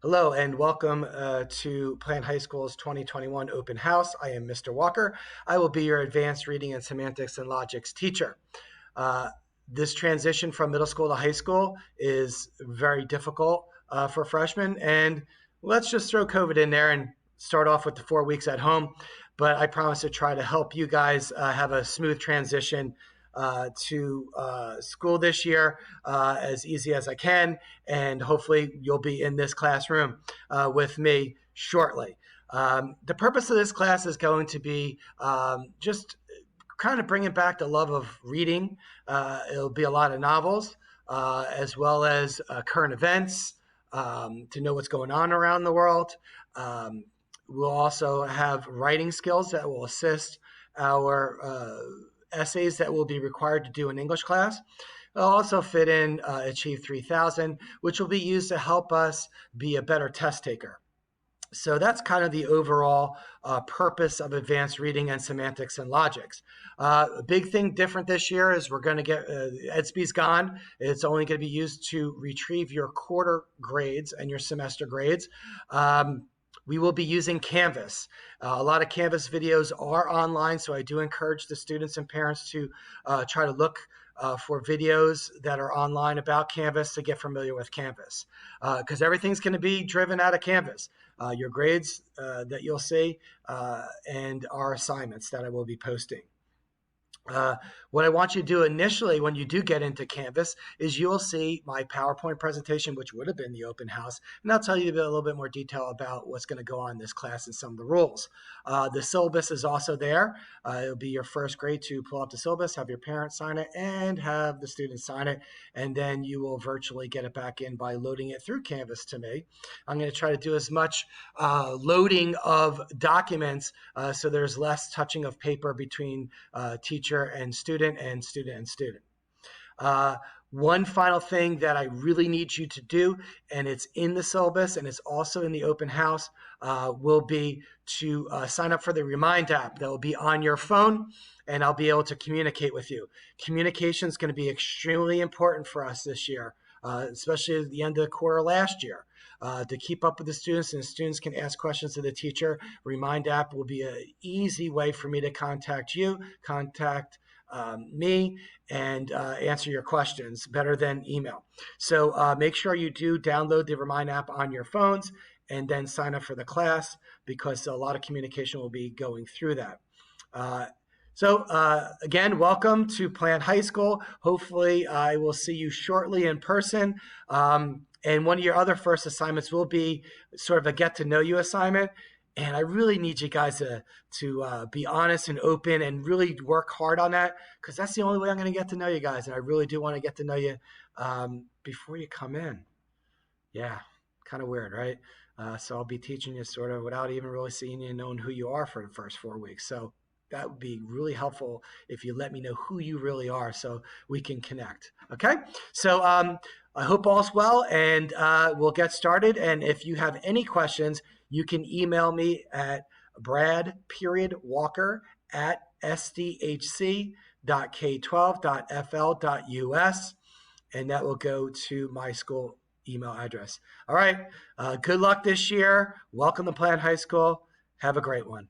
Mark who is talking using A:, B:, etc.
A: Hello and welcome to Plant High School's 2021 Open House. I am Mr. Walker. I will be your advanced reading and semantics and logics teacher. This transition from middle school to high school is very difficult for freshmen, and let's just throw COVID in there and start off with the 4 weeks at home. But I promise to try to help you guys have a smooth transition to school this year as easy as I can, and hopefully you'll be in this classroom with me shortly. The purpose of this class is going to be just kind of bringing back the love of reading. It'll be a lot of novels as well as current events to know what's going on around the world. We'll also have writing skills that will assist our essays that will be required to do in English class. It'll also fit in Achieve 3000, which will be used to help us be a better test taker. So that's kind of the overall purpose of advanced reading and semantics and logics. A big thing different this year is we're going to get EDSB's gone. It's only going to be used to retrieve your quarter grades and your semester grades. We will be using Canvas. A lot of Canvas videos are online, so I do encourage the students and parents to try to look for videos that are online about Canvas to get familiar with Canvas, because everything's going to be driven out of Canvas. Your grades that you'll see and our assignments that I will be posting. What I want you to do initially when you do get into Canvas is you'll see my PowerPoint presentation, which would have been the open house, and I'll tell you a little bit more detail about what's going to go on in this class and some of the rules. The syllabus is also there. It'll be your first grade to pull up the syllabus, have your parents sign it, and have the students sign it, and then you will virtually get it back in by loading it through Canvas to me. I'm going to try to do as much loading of documents so there's less touching of paper between teacher and student and student and student. One final thing that I really need you to do, and it's in the syllabus and it's also in the open house, will be to sign up for the Remind app that will be on your phone, and I'll be able to communicate with you. Communication is going to be extremely important for us this year, especially at the end of the quarter last year. To keep up with the students, and the students can ask questions to the teacher. Remind app will be an easy way for me to contact you, contact me, and answer your questions better than email. So make sure you do download the Remind app on your phones and then sign up for the class, because a lot of communication will be going through that. Again, welcome to Plant High School. Hopefully I will see you shortly in person. And one of your other first assignments will be sort of a get to know you assignment. And I really need you guys to be honest and open and really work hard on that, because that's the only way I'm going to get to know you guys. And I really do want to get to know you before you come in. Yeah, kind of weird, right? So I'll be teaching you sort of without even really seeing you and knowing who you are for the first 4 weeks. So that would be really helpful if you let me know who you really are so we can connect. Okay? So I hope all's well, and we'll get started. And if you have any questions, you can email me at brad.walker@sdhc.k12.fl.us, and that will go to my school email address. All right. Good luck this year. Welcome to Plant High School. Have a great one.